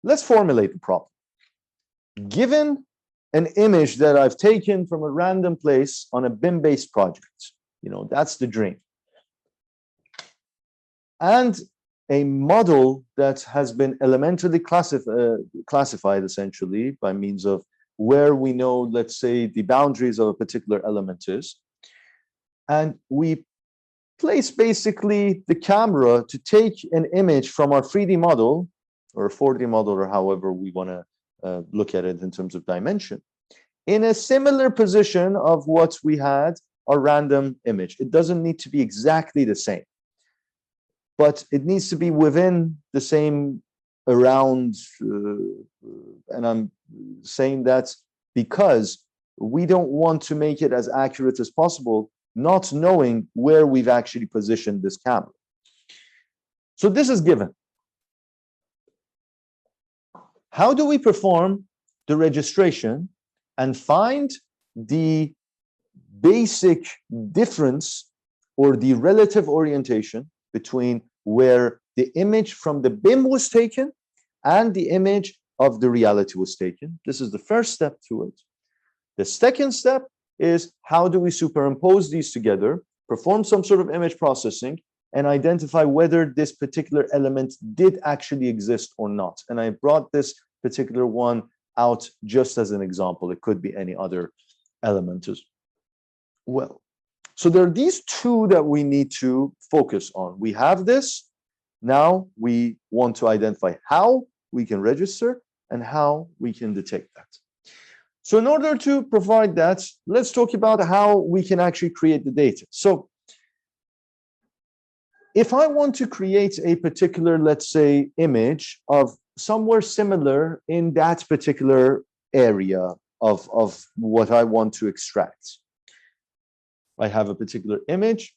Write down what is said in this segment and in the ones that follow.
let's formulate the problem. Given an image that I've taken from a random place on a BIM-based project, that's the dream, and a model that has been elementally classified essentially by means of where we know, let's say, the boundaries of a particular element is, and we place basically the camera to take an image from our 3D model or 4D model, or however we want to look at it in terms of dimension, in a similar position of what we had our random image. It doesn't need to be exactly the same, but it needs to be within the same around, and I'm saying that because we don't want to make it as accurate as possible, not knowing where we've actually positioned this camera. So this is given. How do we perform the registration and find the basic difference or the relative orientation between where the image from the BIM was taken and the image of the reality was taken? This is the first step to it. The second step is how do we superimpose these together, perform some sort of image processing, and identify whether this particular element did actually exist or not. And I brought this particular one out just as an example. It could be any other element as well. So there are these two that we need to focus on. We have this. Now we want to identify how we can register and how we can detect that. So in order to provide that, let's talk about how we can actually create the data. So if I want to create a particular, let's say, image of somewhere similar in that particular area of what I want to extract, I have a particular image.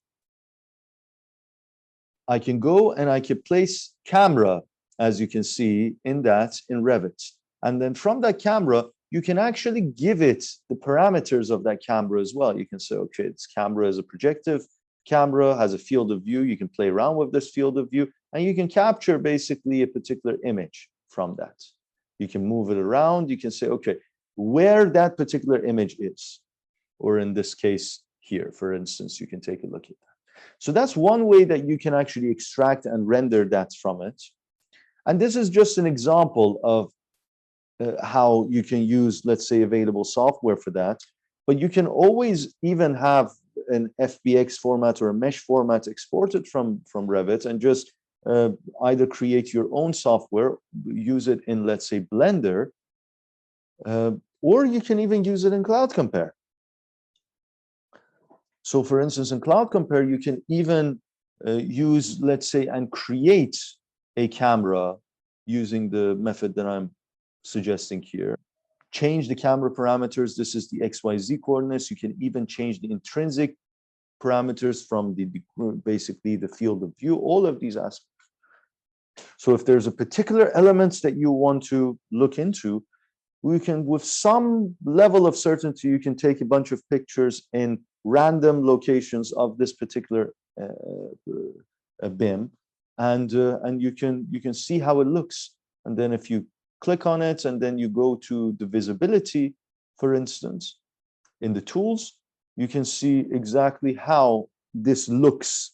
I can go and I can place camera, as you can see in Revit. And then from that camera, you can actually give it the parameters of that camera as well. You can say, okay, this camera is a projective camera, has a field of view. You can play around with this field of view, and you can capture basically a particular image from that. You can move it around. You can say, okay, where that particular image is, or in this case here, for instance, you can take a look at that. So that's one way that you can actually extract and render that from it. And this is just an example of how you can use, let's say, available software for that. But you can always even have an FBX format or a mesh format exported from Revit and just either create your own software, use it in, let's say, Blender, or you can even use it in Cloud Compare. So for instance, in Cloud Compare, you can even use, let's say, and create a camera using the method that I'm suggesting here. Change the camera parameters. This is the XYZ coordinates. You can even change the intrinsic parameters from basically the field of view, all of these aspects. So if there's a particular element that you want to look into, we can, with some level of certainty, you can take a bunch of pictures in random locations of this particular BIM, and you can see how it looks. And then if you click on it and then you go to the visibility, for instance, in the tools, you can see exactly how this looks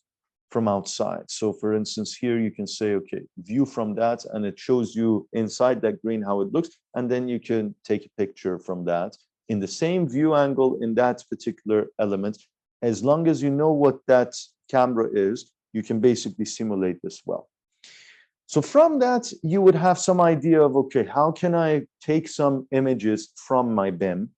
from outside. So for instance, here you can say, okay, view from that, and it shows you inside that green how it looks, and then you can take a picture from that in the same view angle in that particular element. As long as you know what that camera is, you can basically simulate this well. So from that, you would have some idea of, okay, how can I take some images from my BIM?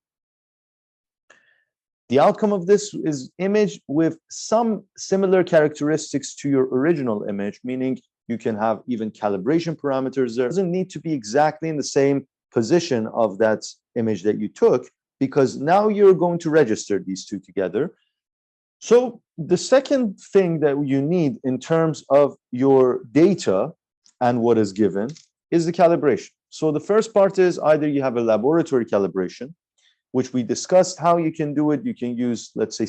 The outcome of this is image with some similar characteristics to your original image, meaning you can have even calibration parameters there. It doesn't need to be exactly in the same position of that image that you took, because now you're going to register these two together. So the second thing that you need in terms of your data and what is given is the calibration. So the first part is either you have a laboratory calibration, which we discussed how you can do it. You can use, let's say,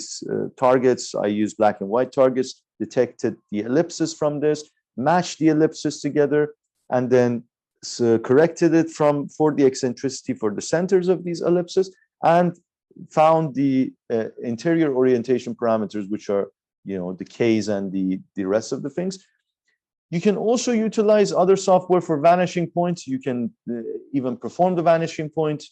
targets. I use black and white targets, detected the ellipses from this, match the ellipses together, and then corrected it for the eccentricity for the centers of these ellipses, and found the interior orientation parameters, which are, the K's and the rest of the things. You can also utilize other software for vanishing points. You can even perform the vanishing point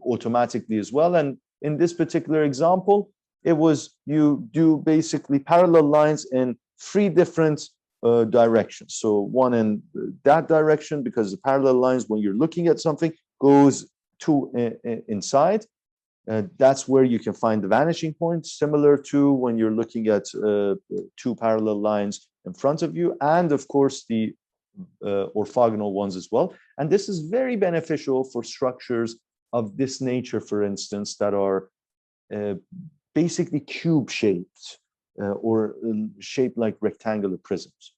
automatically as well. And in this particular example, it was you do basically parallel lines in 3 different directions. So one in that direction, because the parallel lines, when you're looking at something, goes inside. That's where you can find the vanishing point, similar to when you're looking at 2 parallel lines in front of you, and of course the orthogonal ones as well. And this is very beneficial for structures of this nature, for instance, that are basically cube shaped or shaped like rectangular prisms.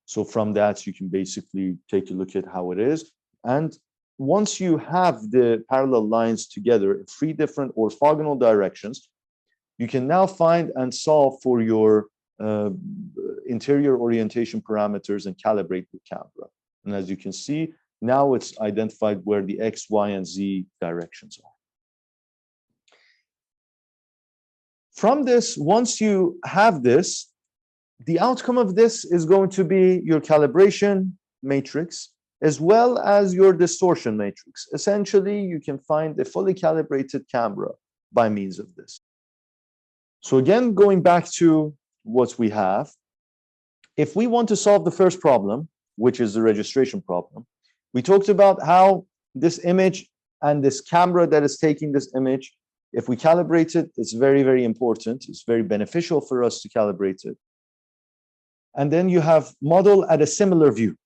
So from that, you can basically take a look at how it is. And once you have the parallel lines together in 3 different orthogonal directions, you can now find and solve for your interior orientation parameters and calibrate the camera. And as you can see, now it's identified where the X, Y, and Z directions are. From this, once you have this, the outcome of this is going to be your calibration matrix, as well as your distortion matrix. Essentially, you can find a fully calibrated camera by means of this. So again, going back to what we have, if we want to solve the first problem, which is the registration problem, we talked about how this image and this camera that is taking this image, if we calibrate it, it's very, very important. It's very beneficial for us to calibrate it. And then you have model at a similar view.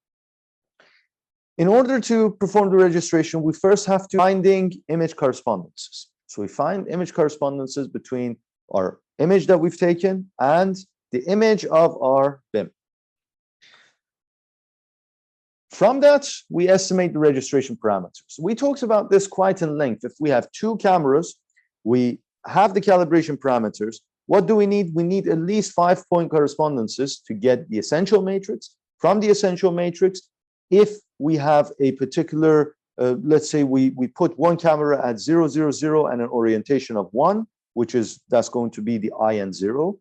In order to perform the registration, we first have to finding image correspondences. So we find image correspondences between our image that we've taken and the image of our BIM. From that, we estimate the registration parameters. We talked about this quite in length. If we have 2 cameras, we have the calibration parameters. What do we need? We need at least 5-point correspondences to get the essential matrix. From the essential matrix, if we have a particular, let's say we put one camera at 0, 0, 0 and an orientation of 1, that's going to be the IN0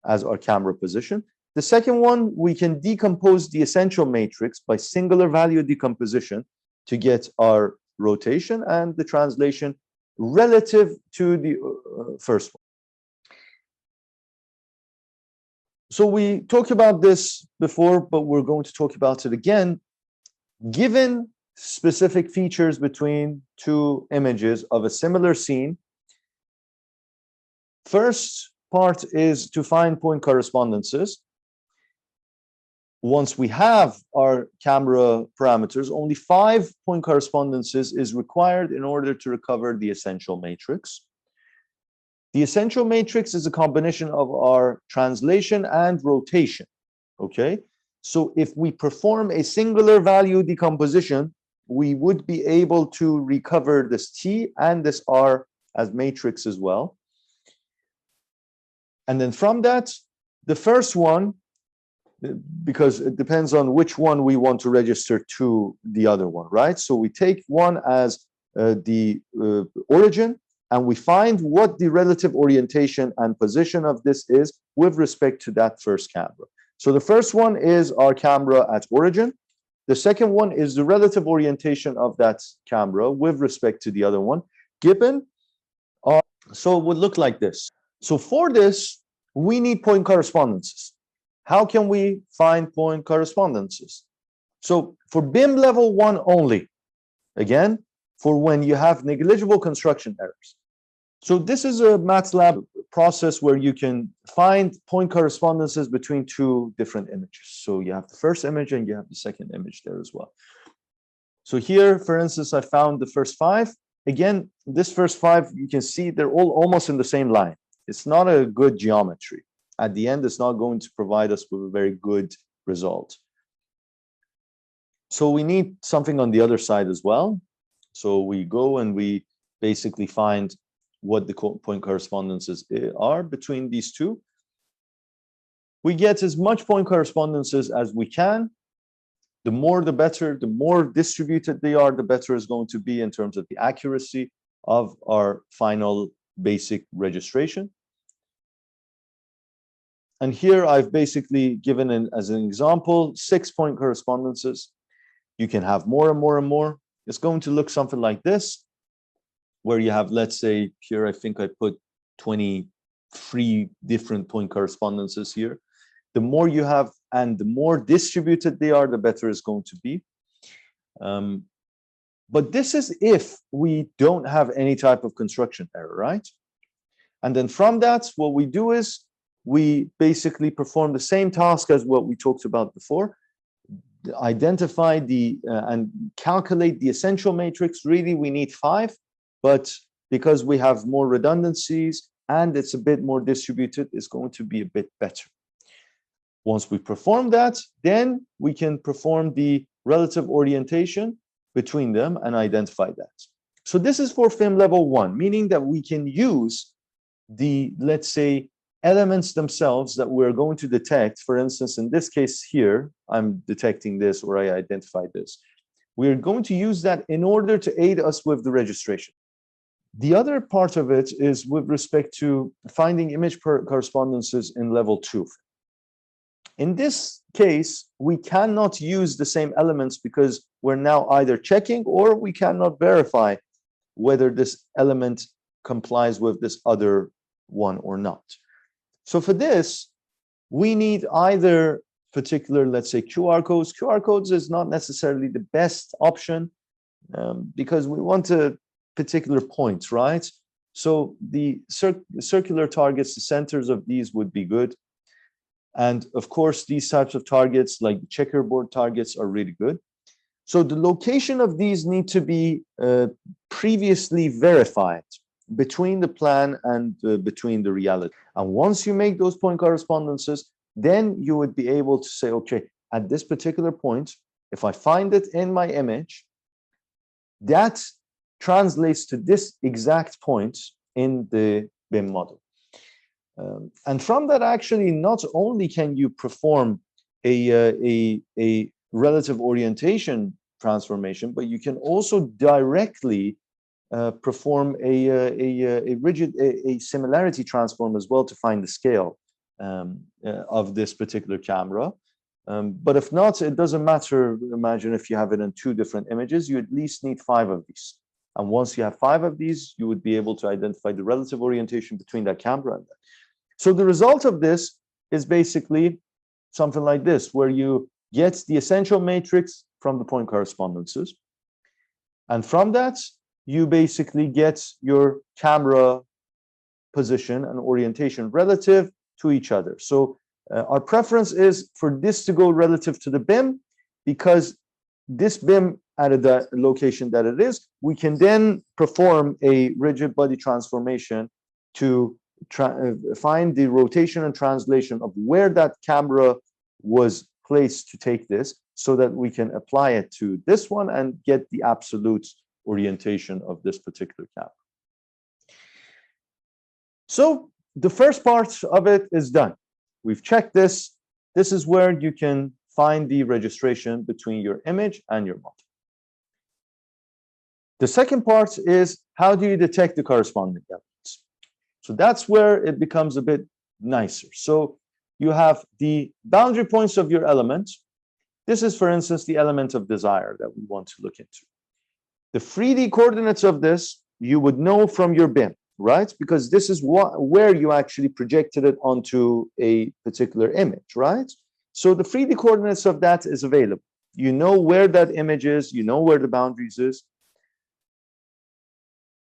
as our camera position. The second one, we can decompose the essential matrix by singular value decomposition to get our rotation and the translation relative to the first one. So we talked about this before, but we're going to talk about it again. Given specific features between 2 images of a similar scene, first part is to find point correspondences. Once we have our camera parameters, only 5-point correspondences is required in order to recover the essential matrix. The essential matrix is a combination of our translation and rotation, okay? So if we perform a singular value decomposition, we would be able to recover this T and this R as matrix as well. And then from that, the first one, because it depends on which one we want to register to the other one, right? So we take one as the origin, and we find what the relative orientation and position of this is with respect to that first camera. So the first one is our camera at origin. The second one is the relative orientation of that camera with respect to the other one, given so it would look like this. So for this, we need point correspondences. How can we find point correspondences? So for BIM level 1 only, again, for when you have negligible construction errors. So this is a MATLAB process where you can find point correspondences between 2 different images. So you have the first image and you have the second image there as well. So here, for instance, I found the first 5. Again, this first 5, you can see they're all almost in the same line. It's not a good geometry. At the end, it's not going to provide us with a very good result. So we need something on the other side as well. So we go and we basically find what the point correspondences are between these 2. We get as much point correspondences as we can. The more the better, the more distributed they are, the better is going to be in terms of the accuracy of our final basic registration. And here I've basically given as an example 6-point correspondences. You can have more and more and more. It's going to look something like this, where you have, let's say, here I think I put 23 different point correspondences here. The more you have and the more distributed they are, the better it's going to be. But this is if we don't have any type of construction error, right? And then from that, what we do is we basically perform the same task as what we talked about before. Identify and calculate the essential matrix. Really, we need 5, but because we have more redundancies and it's a bit more distributed, it's going to be a bit better. Once we perform that, then we can perform the relative orientation between them and identify that. So this is for FIM level 1, meaning that we can use the, let's say, elements themselves that we're going to detect. For instance, in this case here, I'm detecting this, or I identified this. We're going to use that in order to aid us with the registration. The other part of it is with respect to finding image correspondences in level 2. In this case, we cannot use the same elements because we're now either checking or we cannot verify whether this element complies with this other one or not. So for this, we need either particular, let's say, QR codes. QR codes is not necessarily the best option because we want a particular point, right? So the circular targets, the centers of these would be good. And of course, these types of targets, like checkerboard targets, are really good. So the location of these need to be previously verified between the plan and between the reality. And once you make those point correspondences, then you would be able to say, okay, at this particular point, if I find it in my image, that translates to this exact point in the BIM model. And from that, actually, not only can you perform a relative orientation transformation, but you can also directly perform a similarity transform as well to find the scale of this particular camera. But if not, it doesn't matter. Imagine if you have it in 2 different images, you at least need 5 of these. And once you have 5 of these, you would be able to identify the relative orientation between that camera and that. So the result of this is basically something like this, where you get the essential matrix from the point correspondences. And from that, you basically get your camera position and orientation relative to each other. So our preference is for this to go relative to the BIM, because this BIM at the location that it is, we can then perform a rigid body transformation to find the rotation and translation of where that camera was placed to take this, so that we can apply it to this one and get the absolute orientation of this particular camera. So the first part of it is done. We've checked this. This is where you can find the registration between your image and your model. The second part is, how do you detect the corresponding elements? So that's where it becomes a bit nicer. So you have the boundary points of your element. This is, for instance, the element of desire that we want to look into. The 3D coordinates of this, you would know from your BIM, right? Because this is where you actually projected it onto a particular image, right? So the 3D coordinates of that is available. You know where that image is, you know where the boundaries is.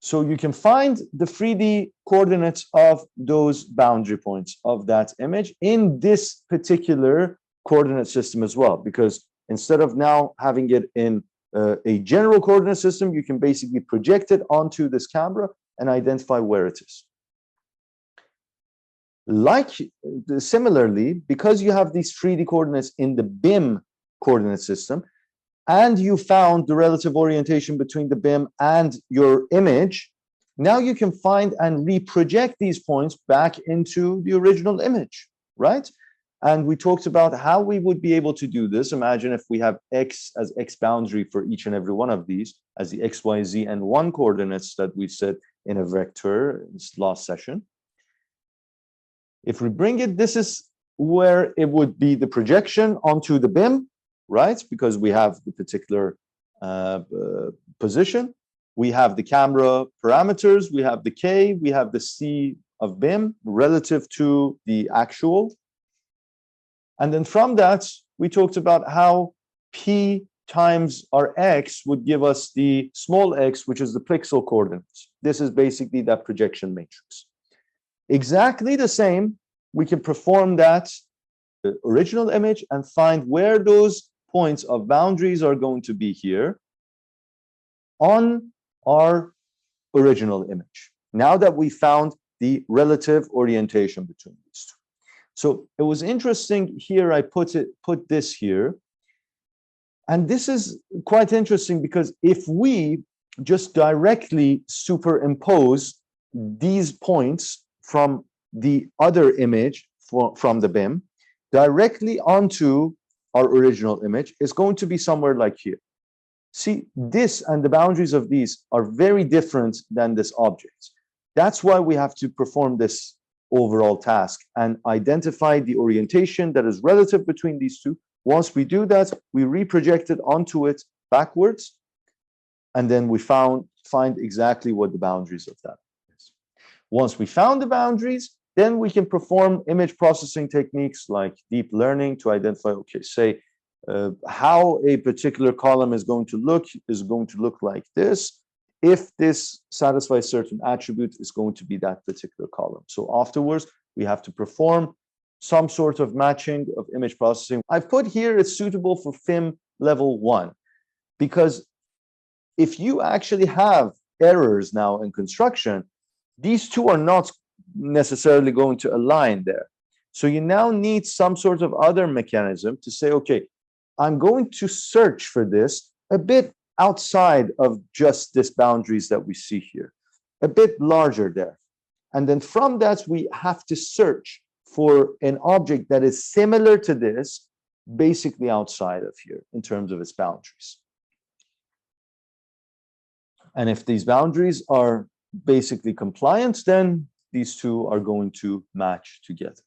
So you can find the 3D coordinates of those boundary points of that image in this particular coordinate system as well, because instead of now having it in a general coordinate system, you can basically project it onto this camera and identify where it is. Similarly, because you have these 3D coordinates in the BIM coordinate system, and you found the relative orientation between the BIM and your image, now you can find and reproject these points back into the original image, right? And we talked about how we would be able to do this. Imagine if we have x as x boundary for each and every one of these as the x, y, z, and 1 coordinates that we set in a vector in this last session. If we bring it, this is where it would be the projection onto the BIM, right? Because we have the particular position. We have the camera parameters, we have the K, we have the C of BIM relative to the actual. And then from that, we talked about how P times our X would give us the small x, which is the pixel coordinates. This is basically that projection matrix. Exactly the same, we can perform that original image and find where those points of boundaries are going to be here on our original image. Now that we found the relative orientation between these two. So it was interesting here, I put this here. And this is quite interesting because if we just directly superimpose these points from the other image from the BIM directly onto our original image, it's going to be somewhere like here. See, this and the boundaries of these are very different than this object. That's why we have to perform this overall task and identify the orientation that is relative between these two. Once we do that, we reproject it onto it backwards, and then we find exactly what the boundaries of that is. Once we found the boundaries, then we can perform image processing techniques like deep learning to identify, okay, say, how a particular column is going to look like this. If this satisfies certain attributes, it's going to be that particular column. So afterwards, we have to perform some sort of matching of image processing. I've put here it's suitable for FIM level 1, because if you actually have errors now in construction, these two are not necessarily going to align there. So you now need some sort of other mechanism to say, okay, I'm going to search for this a bit outside of just this boundaries that we see here, a bit larger there. And then from that, we have to search for an object that is similar to this, basically outside of here in terms of its boundaries. And if these boundaries are basically compliant, then these two are going to match together.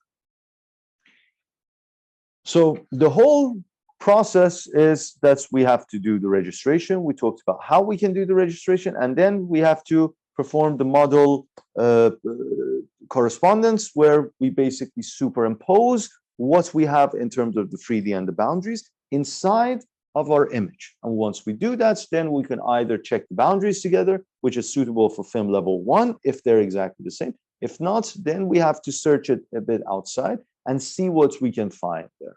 So the whole process is that we have to do the registration. We talked about how we can do the registration, and then we have to perform the model correspondence, where we basically superimpose what we have in terms of the 3D and the boundaries inside of our image. And once we do that, then we can either check the boundaries together, which is suitable for FIM level 1 if they're exactly the same. If not, then we have to search it a bit outside and see what we can find there.